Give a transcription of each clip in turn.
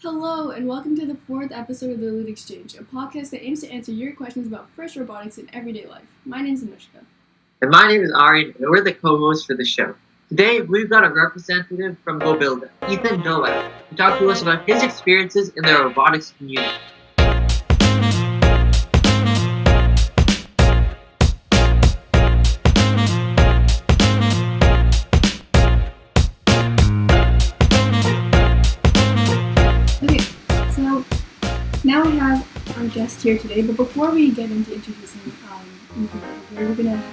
Hello, and welcome to the fourth episode of the ELITE Exchange, a podcast that aims to answer your questions about FIRST robotics in everyday life. My name is Anushka. And my name is Aryan, and we're the co-hosts for the show. Today, we've got a representative from GoBilda, Ethan Doak, to talk to us about his experiences in the robotics community. Now we have our guest here today, but before we get into introducing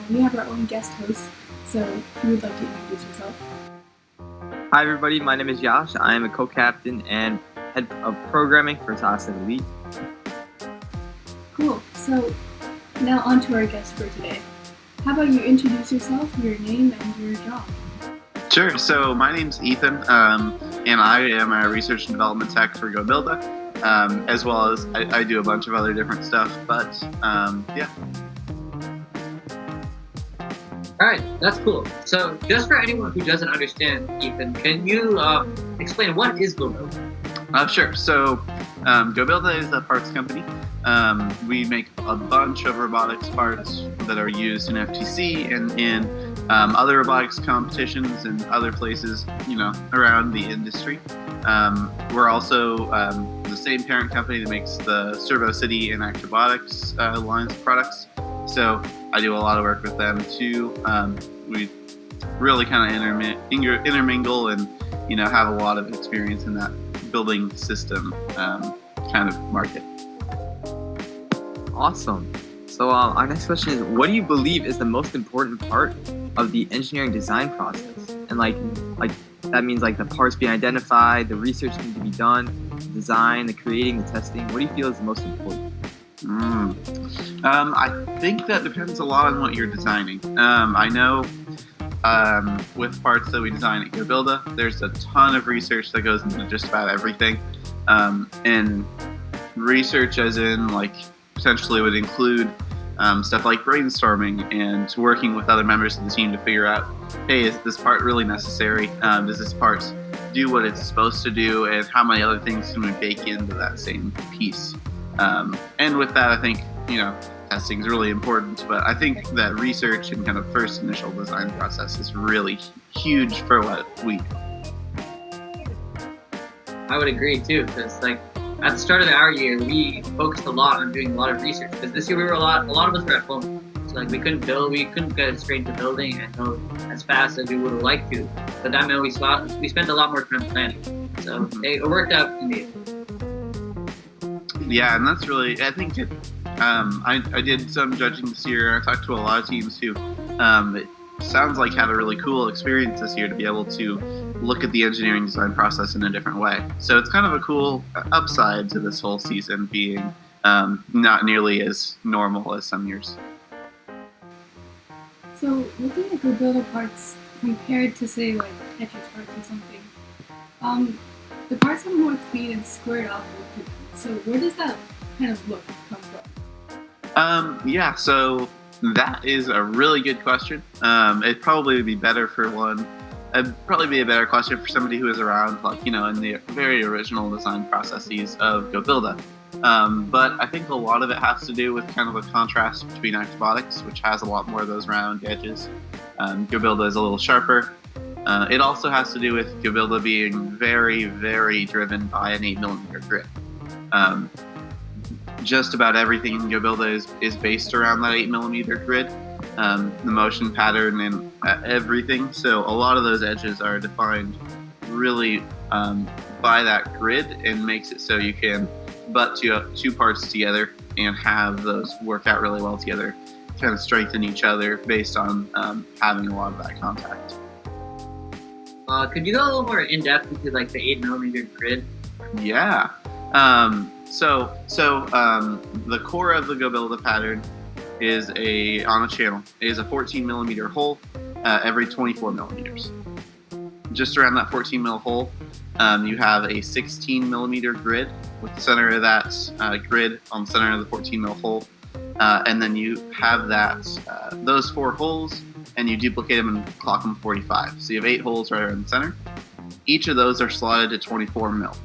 we have our own guest host, so if you would like to introduce yourself. Hi everybody, my name is Yash. I am a co-captain and head of programming for Syosset ELITE. Cool, so now on to our guest for today. How about you introduce yourself, your name, and your job? Sure, so my name's Ethan, and I am a research and development tech for GoBilda. As well as I do a bunch of other different stuff, but yeah. Alright, that's cool. So, just for anyone who doesn't understand, Ethan, can you explain what is GoBilda? Sure. So, GoBilda is a parts company. We make a bunch of robotics parts that are used in FTC and in other robotics competitions and other places, around the industry. We're also the same parent company that makes the Servo City and Acrobotics lines of products. So I do a lot of work with them too. We really kind of intermingle and have a lot of experience in that building system kind of market. Awesome. So our next question is, what do you believe is the most important part of the engineering design process? And like that means like the parts being identified, the research needs to be done, the design, the creating, the testing. What do you feel is the most important? I think that depends a lot on what you're designing. I know with parts that we design at GoBilda, there's a ton of research that goes into just about everything. And research as in potentially would include stuff like brainstorming and working with other members of the team to figure out, hey, is this part really necessary? Does this part do what it's supposed to do? And how many other things can we bake into that same piece? And with that, I think, testing is really important. But I think that research and kind of first initial design process is really huge for what we do. I would agree too, because at the start of our year, we focused a lot on doing a lot of research, because this year a lot of us were at home. So we couldn't get straight to building and go as fast as we would have liked to. But that meant we spent a lot more time planning. So it worked out indeed. Yeah, and that's really, I think I did some judging this year. I talked to a lot of teams who it sounds like had a really cool experience this year to be able to look at the engineering design process in a different way. So it's kind of a cool upside to this whole season being not nearly as normal as some years. So looking at GoBilda parts compared to say Tetris parts or something, the parts have more clean and squared off look. So where does that kind of look come from? Yeah, so that is a really good question. It'd probably be better for one. It'd probably be a better question for somebody who is around, in the very original design processes of GoBilda. But I think a lot of it has to do with kind of a contrast between Acrobotics, which has a lot more of those round edges. GoBilda is a little sharper. It also has to do with GoBilda being very, very driven by an 8mm grid. Just about everything in GoBilda is based around that 8mm grid. The motion pattern and everything. So a lot of those edges are defined really by that grid, and makes it so you can butt two parts together and have those work out really well together, kind of strengthen each other based on having a lot of that contact. Could you go a little more in depth into the 8mm grid? Yeah. So the core of the GoBilda pattern is on a channel is a 14mm hole every 24 millimeters. Just around that 14mm hole, you have a 16mm grid with the center of that grid on the center of the 14mm hole, and then you have those 4 holes, and you duplicate them and clock them 45. So you have 8 holes right in the center. Each of those are slotted to 24 mil.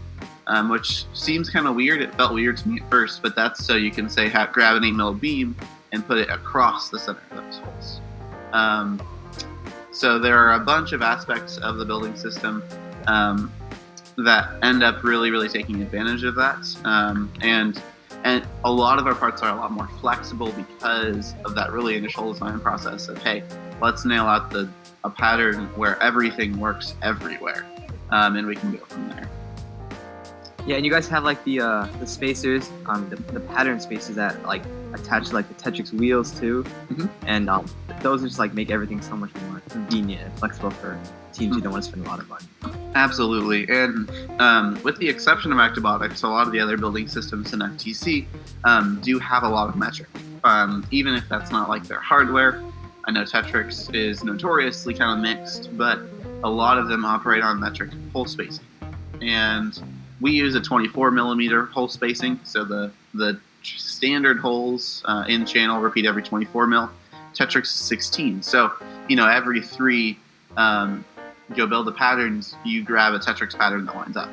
which seems kind of weird. It felt weird to me at first, but that's so you can say grab an 8 mm beam and put it across the center of those holes. So there are a bunch of aspects of the building system that end up really, really taking advantage of that. And a lot of our parts are a lot more flexible because of that really initial design process of, hey, let's nail out a pattern where everything works everywhere, and we can go from there. Yeah, and you guys have like the spacers, the pattern spacers that like attach to like the Tetrix wheels too, and those just like make everything so much more convenient and flexible for teams who don't want to spend a lot of money. Absolutely, and with the exception of Actibotix, a lot of the other building systems in FTC do have a lot of metric, even if that's not like their hardware. I know Tetrix is notoriously kind of mixed, but a lot of them operate on metric hole spacing, and we use a 24 mm hole spacing, so the standard holes in channel repeat every 24 mil. Tetrix is 16, so every 3 GoBilda patterns, you grab a Tetrix pattern that lines up.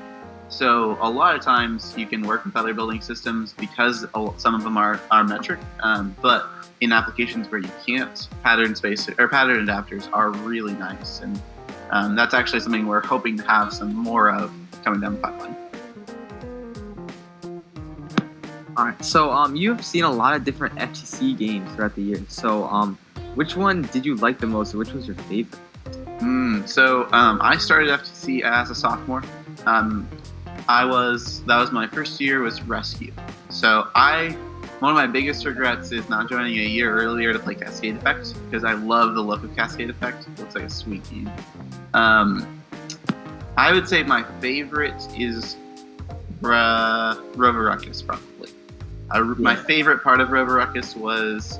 So a lot of times you can work with other building systems because some of them are metric, but in applications where you can't, pattern adapters are really nice, and that's actually something we're hoping to have some more of coming down the pipeline. All right, so you've seen a lot of different FTC games throughout the years. So which one did you like the most, or which was your favorite? So I started FTC as a sophomore. That was my first year was Rescue. So one of my biggest regrets is not joining a year earlier to play Cascade Effect, because I love the look of Cascade Effect. It looks like a sweet game. I would say my favorite is Rover Ruckus, probably. My favorite part of Rover Ruckus was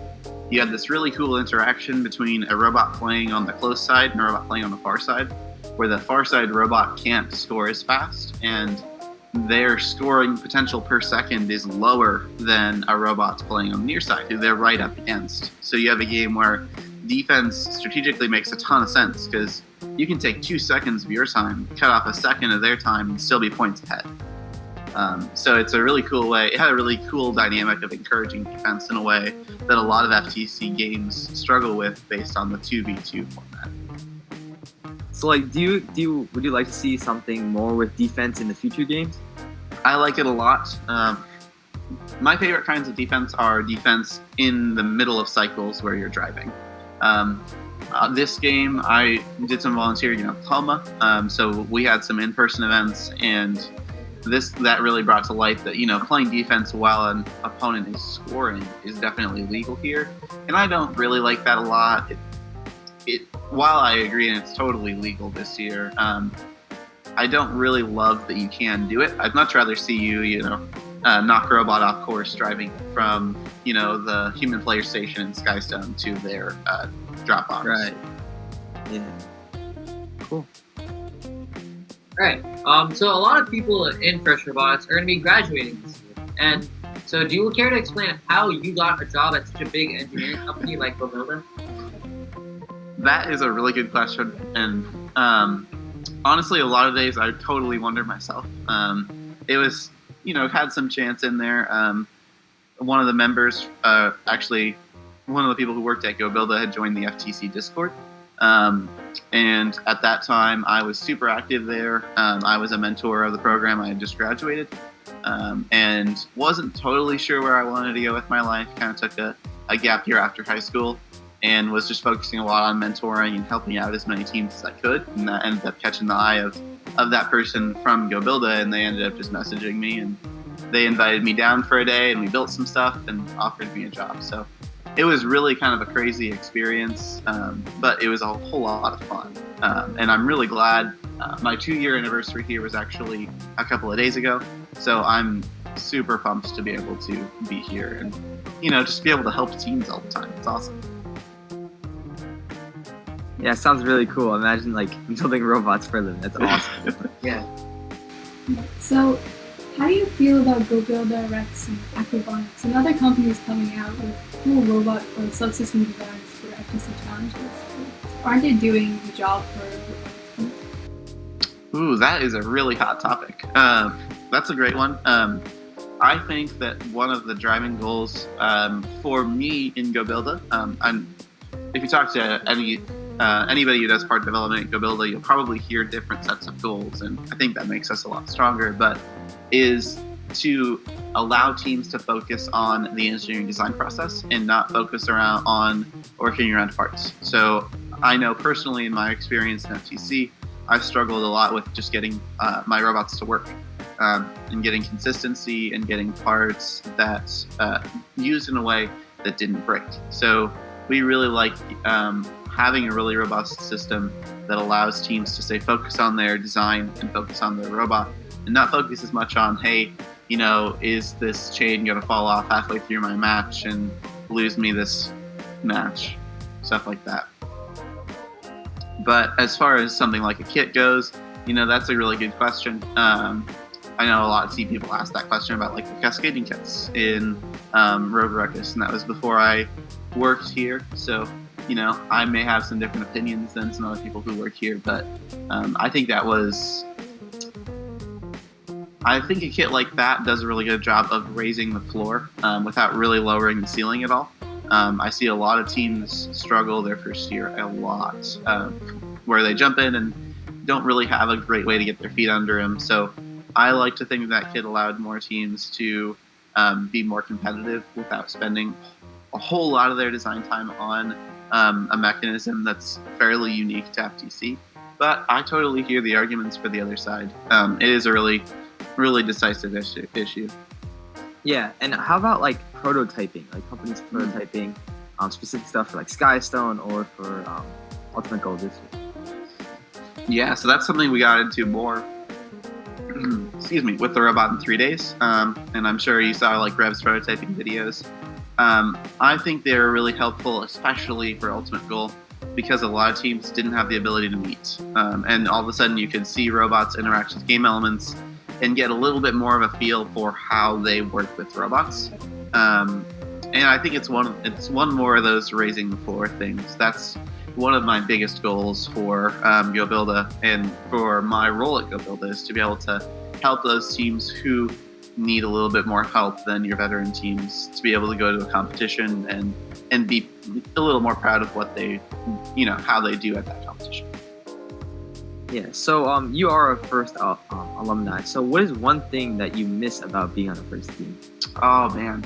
you had this really cool interaction between a robot playing on the close side and a robot playing on the far side, where the far side robot can't score as fast, and their scoring potential per second is lower than a robot playing on the near side, who they're right up against. So you have a game where defense strategically makes a ton of sense, because you can take 2 seconds of your time, cut off a second of their time, and still be points ahead. So it's a really cool way. It had a really cool dynamic of encouraging defense in a way that a lot of FTC games struggle with based on the 2v2 format. So like, would you like to see something more with defense in the future games? I like it a lot. My favorite kinds of defense are defense in the middle of cycles where you're driving. This game, I did some volunteering in Oklahoma, so we had some in-person events, and that really brought to light that playing defense while an opponent is scoring is definitely legal here, and I don't really like that a lot. While I agree and it's totally legal this year, I don't really love that you can do it. I'd much rather see you knock a robot off course driving from the human player station in Skystone to their drop box. Right. Yeah. Cool. Right. So a lot of people in FIRST Robotics are going to be graduating this year. And so do you care to explain how you got a job at such a big engineering company like GoBilda? That is a really good question. And honestly, a lot of days I totally wonder myself. It was, had some chance in there. One of the members, actually, one of the people who worked at GoBilda had joined the FTC Discord. And at that time, I was super active there. I was a mentor of the program. I had just graduated, and wasn't totally sure where I wanted to go with my life. Kind of took a gap year after high school, and was just focusing a lot on mentoring and helping out as many teams as I could. And that ended up catching the eye of that person from GoBilda, and they ended up just messaging me, and they invited me down for a day, and we built some stuff and offered me a job. So it was really kind of a crazy experience, but it was a whole lot of fun. And I'm really glad. My 2-year anniversary here was actually a couple of days ago, so I'm super pumped to be able to be here and, just be able to help teams all the time. It's awesome. Yeah, it sounds really cool. Imagine like building robots for them. That's awesome. Yeah. So, how do you feel about GoBilda, Rex, and Actibotix and other companies coming out with full robot or subsystem designs for FTC challenges? Aren't they doing the job for robotics? Ooh, that is a really hot topic. That's a great one. I think that one of the driving goals for me in GoBilda, and if you talk to anybody who does part development at GoBilda, you'll probably hear different sets of goals, and I think that makes us a lot stronger. But is to allow teams to focus on the engineering design process and not focus on working around parts. So I know personally in my experience in FTC, I've struggled a lot with just getting my robots to work. And getting consistency and getting parts that used in a way that didn't break. So we really like having a really robust system that allows teams to stay focused on their design and focus on their robot and not focus as much on, hey, is this chain going to fall off halfway through my match and lose me this match? Stuff like that. But as far as something like a kit goes, that's a really good question. I know a lot of people ask that question about like the cascading kits in Road Ruckus, and that was before I worked here. So, I may have some different opinions than some other people who work here, but I think a kit like that does a really good job of raising the floor without really lowering the ceiling at all. I see a lot of teams struggle their first year a lot, where they jump in and don't really have a great way to get their feet under them. So I like to think that kit allowed more teams to be more competitive without spending a whole lot of their design time on a mechanism that's fairly unique to FTC. But I totally hear the arguments for the other side. It is a really, really decisive issue. Yeah, and how about like prototyping, like companies prototyping specific stuff for like Skystone or for Ultimate Goal this year? Yeah, so that's something we got into more with the robot in 3 days. And I'm sure you saw like Rev's prototyping videos. I think they're really helpful, especially for Ultimate Goal, because a lot of teams didn't have the ability to meet. And all of a sudden you could see robots interact with game elements and get a little bit more of a feel for how they work with robots. And I think it's one more of those raising the floor things. That's one of my biggest goals for GoBilda and for my role at GoBilda is to be able to help those teams who need a little bit more help than your veteran teams to be able to go to a competition and be a little more proud of what they, how they do at that competition. Yeah, so you are a FIRST alumni. So what is one thing that you miss about being on the FIRST team? Oh, man.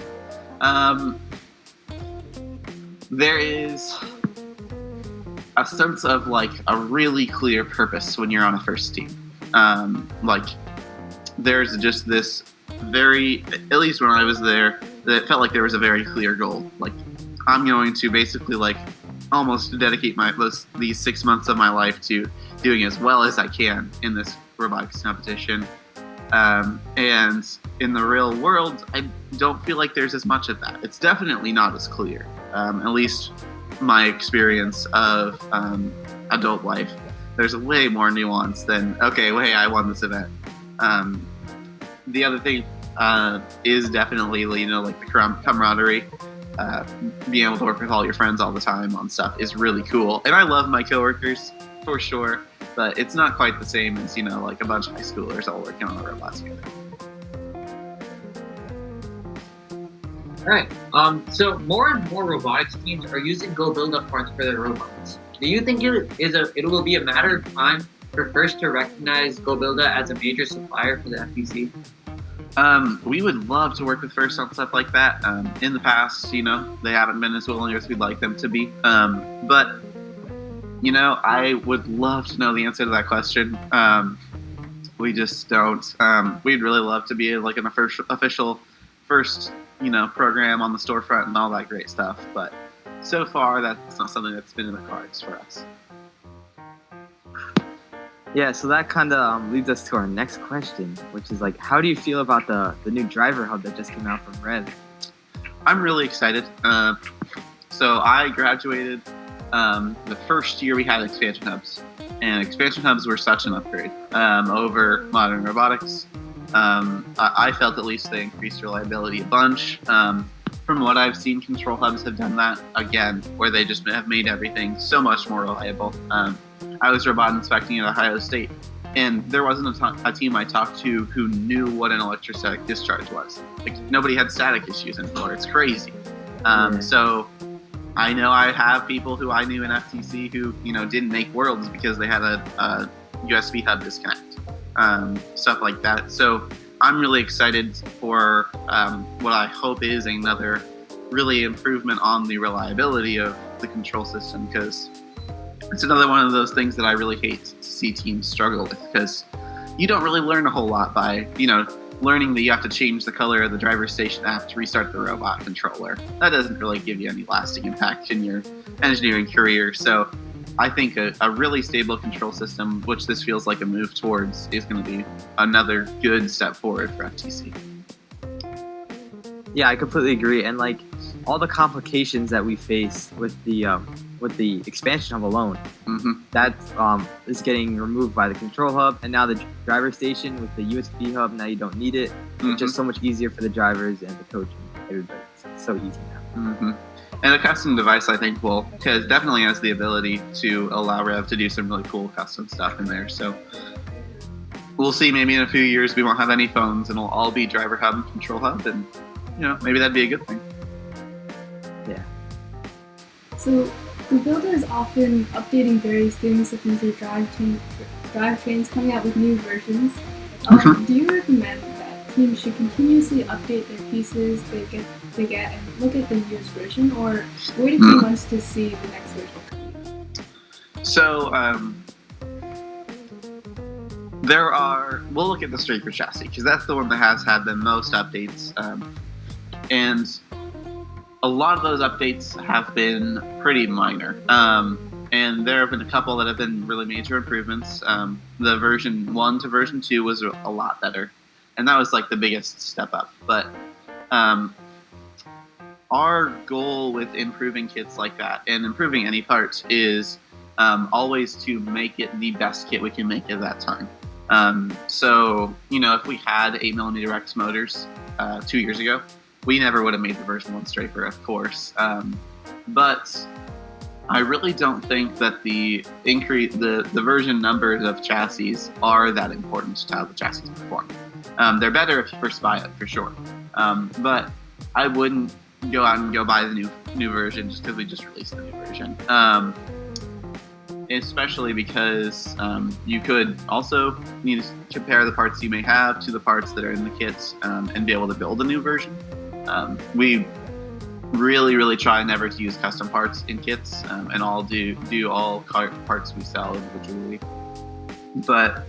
There is a sense of like a really clear purpose when you're on a FIRST team. There's just this very, at least when I was there, that it felt like there was a very clear goal. Like, I'm going to basically like almost dedicate these 6 months of my life to doing as well as I can in this robotics competition. And in the real world, I don't feel like there's as much of that. It's definitely not as clear, at least my experience of adult life. There's way more nuance than, okay, well, hey, I won this event. The other thing is definitely, like the camaraderie. Being able to work with all your friends all the time on stuff is really cool. And I love my coworkers, for sure, but it's not quite the same as, like a bunch of high schoolers all working on the robots together. All right. So more and more robotics teams are using GoBilda parts for their robots. Do you think it will be a matter of time for FIRST to recognize GoBilda as a major supplier for the FTC? We would love to work with FIRST on stuff like that. In the past, they haven't been as willing as we'd like them to be. But I would love to know the answer to that question. We just don't. We'd really love to be like an official FIRST, program on the storefront and all that great stuff. But so far, that's not something that's been in the cards for us. Yeah, so that kind of leads us to our next question, which is like, how do you feel about the new driver hub that just came out from Rev? I'm really excited. So I graduated the first year we had expansion hubs, and expansion hubs were such an upgrade over modern robotics. I felt at least they increased reliability a bunch. From what I've seen, control hubs have done that again, where they just have made everything so much more reliable. I was robot inspecting at Ohio State, And there wasn't a team I talked to who knew what an electrostatic discharge was. Like, nobody had static issues anymore. It's crazy. So I know I have people who I knew in FTC who, didn't make worlds because they had a USB hub disconnect, stuff like that. So I'm really excited for what I hope is another really improvement on the reliability of the control system, because it's another one of those things that I really hate to see teams struggle with, because you don't really learn a whole lot by, learning that you have to change the color of the driver's station app to restart the robot controller. That doesn't really give you any lasting impact in your engineering career. So I think a really stable control system, which this feels like a move towards, is going to be another good step forward for FTC. Yeah, I completely agree. And like all the complications that we face with the expansion hub alone, that is getting removed by the control hub, and now the driver station with the USB hub. Now you don't need it. It's just so much easier for the drivers and the coach and everybody. It's so easy now. And a custom device, I think, definitely has the ability to allow Rev to do some really cool custom stuff in there. So we'll see. Maybe in a few years we won't have any phones, and it'll all be driver hub and control hub, and maybe that'd be a good thing. Yeah. So GoBilda is often updating various things, such as their drivetrains coming out with new versions. Do you recommend that teams should continuously update their pieces they get and look at the newest version, or wait a few months to see the next version? So we'll look at the Strafer chassis, because that's the one that has had the most updates, and a lot of those updates have been pretty minor, and there have been a couple that have been really major improvements. The version 1 to version 2 was a lot better, and that was like the biggest step up. But our goal with improving kits like that, and improving any parts, is always to make it the best kit we can make at that time. So, if we had 8mm X motors 2 years ago, we never would have made the version 1 Strafer, of course. But I really don't think that the version numbers of chassis are that important to how the chassis perform. They're better if you first buy it, for sure. But I wouldn't go out and go buy the new version just because we just released the new version. Especially because you could also need to compare the parts you may have to the parts that are in the kits, and be able to build a new version. We really, really try never to use custom parts in kits, and all do all parts we sell individually. But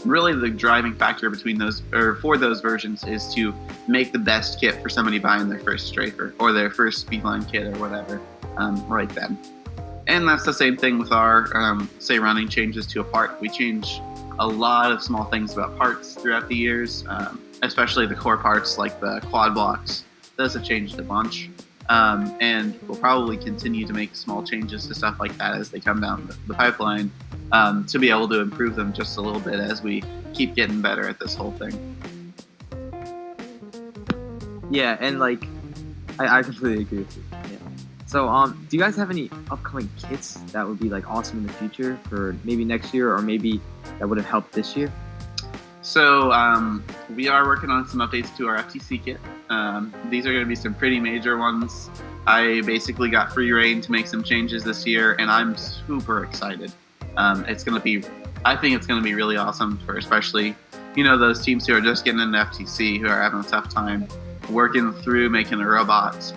really, the driving factor for those versions is to make the best kit for somebody buying their first Strafer or their first Speedline kit or whatever right then. And that's the same thing with our, say, running changes to a part. We change a lot of small things about parts throughout the years, especially the core parts like the quad blocks. Those have changed a bunch. And we'll probably continue to make small changes to stuff like that as they come down the pipeline, to be able to improve them just a little bit as we keep getting better at this whole thing. Yeah, and like, I completely agree with you. Yeah. So, do you guys have any upcoming kits that would be like awesome in the future for maybe next year, or maybe that would have helped this year? So we are working on some updates to our FTC kit. These are going to be some pretty major ones. I basically got free reign to make some changes this year, and I'm super excited. I think it's going to be really awesome for especially, those teams who are just getting into FTC, who are having a tough time working through making a robot.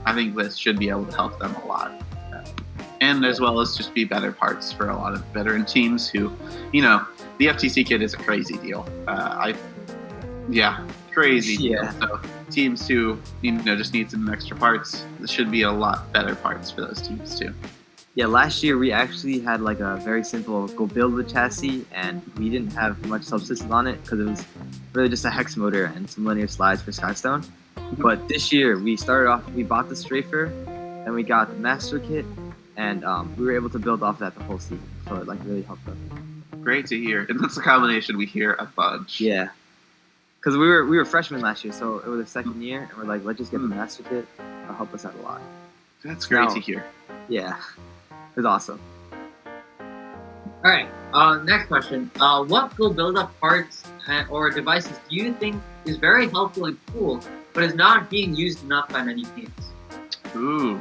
I think this should be able to help them a lot. And as well as just be better parts for a lot of veteran teams who, the FTC kit is a crazy deal. Crazy deal. So teams who, just need some extra parts, this should be a lot better parts for those teams too. Yeah, last year we actually had like a very simple GoBilda chassis, and we didn't have much subsystem on it because it was really just a hex motor and some linear slides for Skystone. But this year we bought the Strafer, then we got the master kit, and we were able to build off that the whole season. So it like really helped us. Great to hear. And that's a combination we hear a bunch. Yeah. Because we were freshmen last year, so it was the second year, and we're like, let's just get the master kit. It'll help us out a lot. That's great to hear. Yeah. It was awesome. All right. Next question. What GoBilda parts or devices do you think is very helpful and cool, but is not being used enough by many teams? Ooh.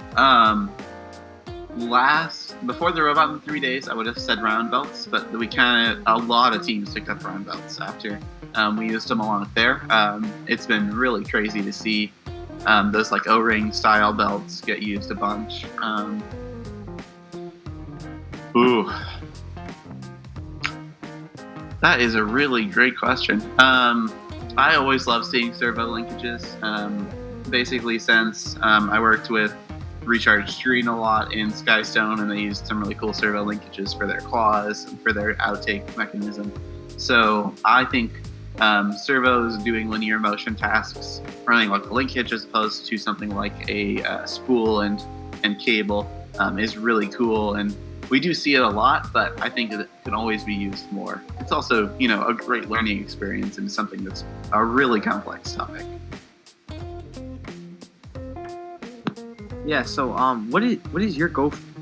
Before the robot in 3 days, I would have said round belts, but a lot of teams picked up round belts after we used them along with there. It's been really crazy to see those like O-ring style belts get used a bunch. Ooh. That is a really great question. I always love seeing servo linkages. Basically, since I worked with Recharge Screen a lot in Skystone, and they used some really cool servo linkages for their claws and for their outtake mechanism. So I think servos doing linear motion tasks, running like a link hitch as opposed to something like a spool and cable, is really cool. And we do see it a lot, but I think that it can always be used more. It's also, a great learning experience and something that's a really complex topic. Yeah. So what is your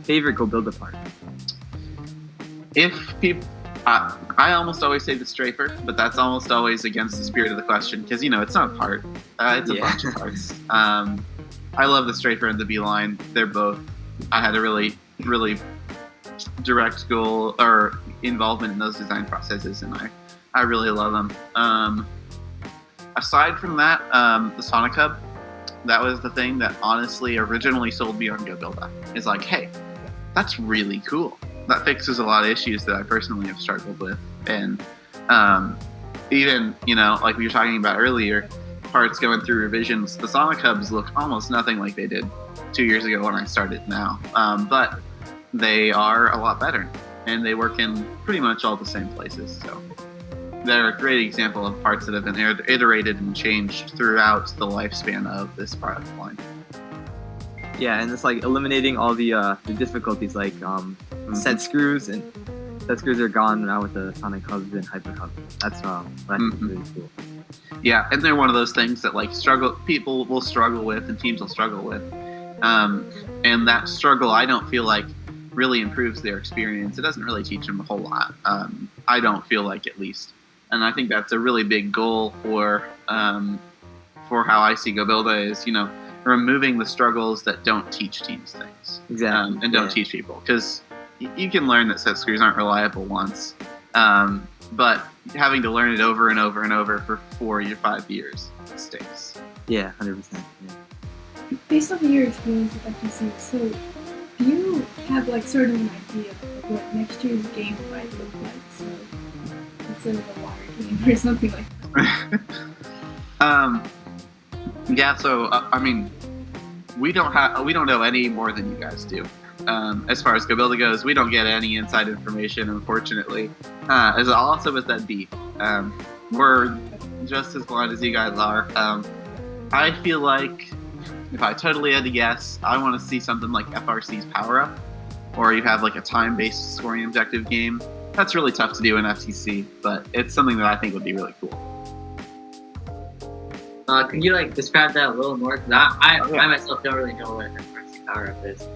favorite GoBilda part? If people, I almost always say the strafer, but that's almost always against the spirit of the question because it's not a part. It's a bunch of parts. I love the strafer and the beeline. They're both. I had a really, really direct goal or involvement in those design processes, and I really love them. Aside from that, the Sonic Hub, that was the thing that honestly originally sold me on GoBilda. It's like, hey, that's really cool. That fixes a lot of issues that I personally have struggled with, and even like we were talking about earlier, parts going through revisions. The Sonic Hubs look almost nothing like they did 2 years ago when I started now, but they are a lot better, and they work in pretty much all the same places. So they're a great example of parts that have been iterated and changed throughout the lifespan of this product line. Yeah, and it's like eliminating all the difficulties, like set screws, and set screws are gone now with the Sonic Hubs and Hyper Hubs. That's what I think is really cool. Yeah, and they're one of those things that people will struggle with and teams will struggle with. And that struggle, I don't feel like really improves their experience. It doesn't really teach them a whole lot. I don't feel like, at least. And I think that's a really big goal for how I see GoBilda is, removing the struggles that don't teach teams things. Exactly. And don't teach people. Because you can learn that set screws aren't reliable once. But having to learn it over and over and over for 4 or 5 years, it stinks. Yeah, 100%. Yeah. Based on your experience with FTC, so do you have sort of an idea of what next year's game might look like? So instead of a water game or something like that. Yeah. So we don't know any more than you guys do. As far as GoBilda goes, we don't get any inside information, unfortunately. As awesome as that be, we're just as blind as you guys are. I feel like if I totally had to guess, I want to see something like FRC's Power Up, or you have a time-based scoring objective game. That's really tough to do in FTC, but it's something that I think would be really cool. Could you describe that a little more? Because I myself don't really know what FRC Power Up is.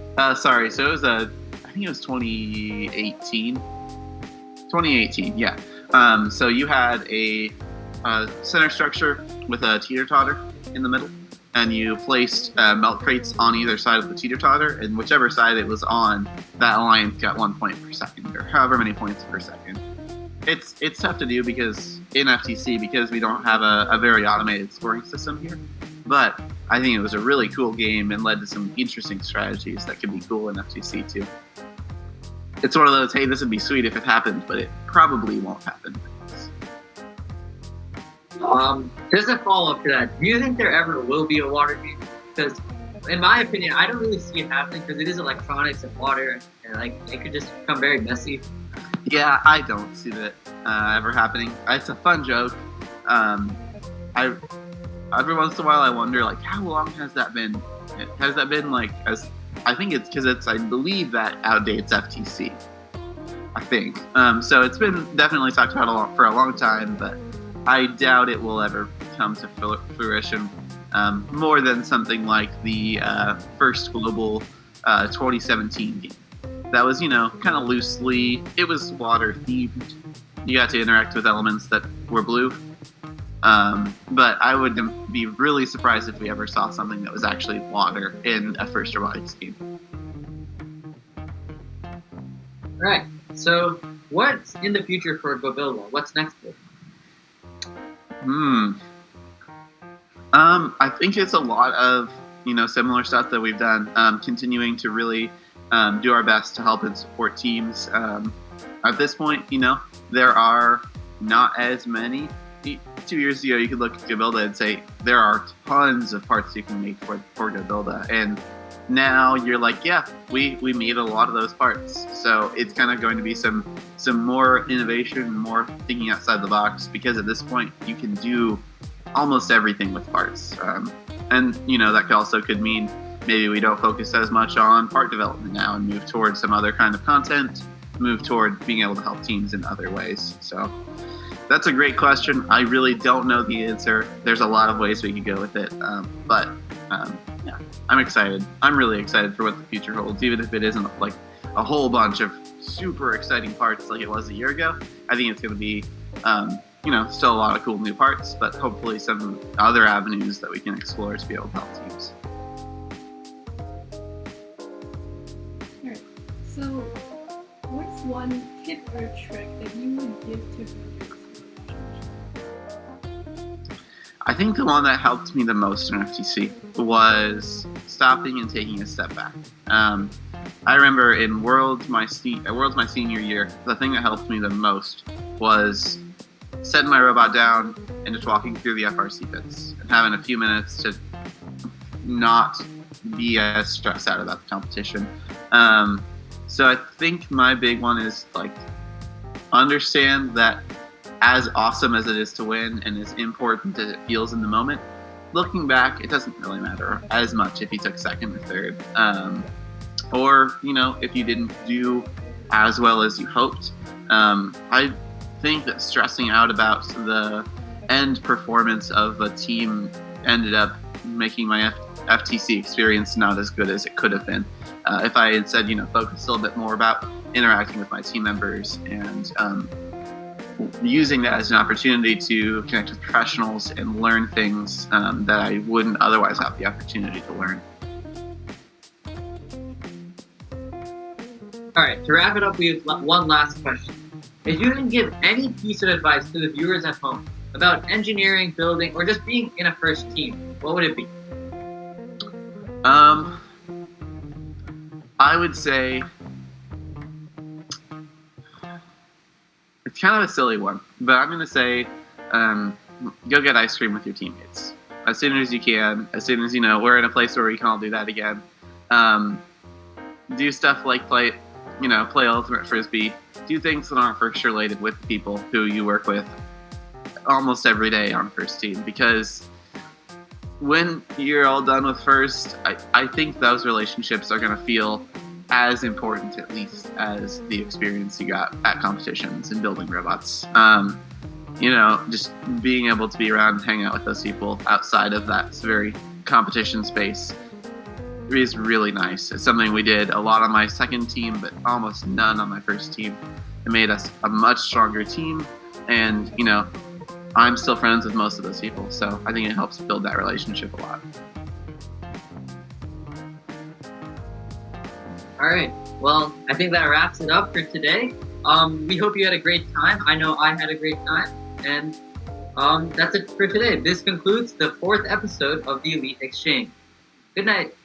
Sorry, so it was I think it was 2018. 2018, yeah. So you had a center structure with a teeter-totter in the middle, and you placed melt crates on either side of the teeter-totter, and whichever side it was on, that alliance got 1 point per second, or however many points per second. It's tough to do because in FTC, because we don't have a very automated scoring system here, but I think it was a really cool game and led to some interesting strategies that could be cool in FTC too. It's one of those, hey, this would be sweet if it happened, but it probably won't happen. Just a follow-up to that, do you think there ever will be a water game? Because in my opinion, I don't really see it happening because it is electronics and water, and it could just become very messy. Yeah, I don't see that ever happening. It's a fun joke. Every once in a while I wonder, how long has that been? Has that been as? I think it's because I believe that outdates FTC. I think. So it's been definitely talked about for a long time, but I doubt it will ever come to fruition. More than something like the first global 2017 game. that was, kind of loosely, it was water themed. You got to interact with elements that were blue. But I would be really surprised if we ever saw something that was actually water in a FIRST robotics game. All right. So, what's in the future for GoBilda? What's next for it? I think it's a lot of similar stuff that we've done. Continuing to really do our best to help and support teams. At this point, there are not as many. 2 years ago, you could look at GoBilda and say there are tons of parts you can make for GoBilda, and now you're like, yeah, we made a lot of those parts. So it's kind of going to be some more innovation, more thinking outside the box, because at this point you can do almost everything with parts. And that could mean maybe we don't focus as much on part development now and move towards some other kind of content, move toward being able to help teams in other ways. So that's a great question. I really don't know the answer. There's a lot of ways we could go with it, but yeah, I'm excited. I'm really excited for what the future holds, even if it isn't like a whole bunch of super exciting parts like it was a year ago. I think it's going to be, still a lot of cool new parts, but hopefully some other avenues that we can explore to be able to help teams. Alright, so what's one tip or trick that you would give to builders? I think the one that helped me the most in FTC was stopping and taking a step back. I remember in Worlds my senior year, the thing that helped me the most was setting my robot down and just walking through the FRC pits and having a few minutes to not be as stressed out about the competition. So I think my big one is understand that as awesome as it is to win and as important as it feels in the moment, looking back, it doesn't really matter as much if you took second or third. Or, if you didn't do as well as you hoped. I think that stressing out about the end performance of a team ended up making my FTC experience not as good as it could have been. If I had said, focus a little bit more about interacting with my team members and using that as an opportunity to connect with professionals and learn things that I wouldn't otherwise have the opportunity to learn. All right, to wrap it up, we have one last question. If you can give any piece of advice to the viewers at home about engineering, building, or just being in a FIRST team, what would it be? I would say it's kind of a silly one, but I'm going to say go get ice cream with your teammates as soon as you can, as soon as we're in a place where we can all do that again. Do stuff like play Ultimate Frisbee, do things that aren't FIRST related with the people who you work with almost every day on FIRST team, because when you're all done with FIRST, I think those relationships are going to feel as important, at least, as the experience you got at competitions and building robots. Just being able to be around and hang out with those people outside of that very competition space is really nice. It's something we did a lot on my second team, but almost none on my first team. It made us a much stronger team, and I'm still friends with most of those people, so I think it helps build that relationship a lot. All right. Well, I think that wraps it up for today. We hope you had a great time. I know I had a great time, and that's it for today. This concludes the 4th episode of the Elite Exchange. Good night.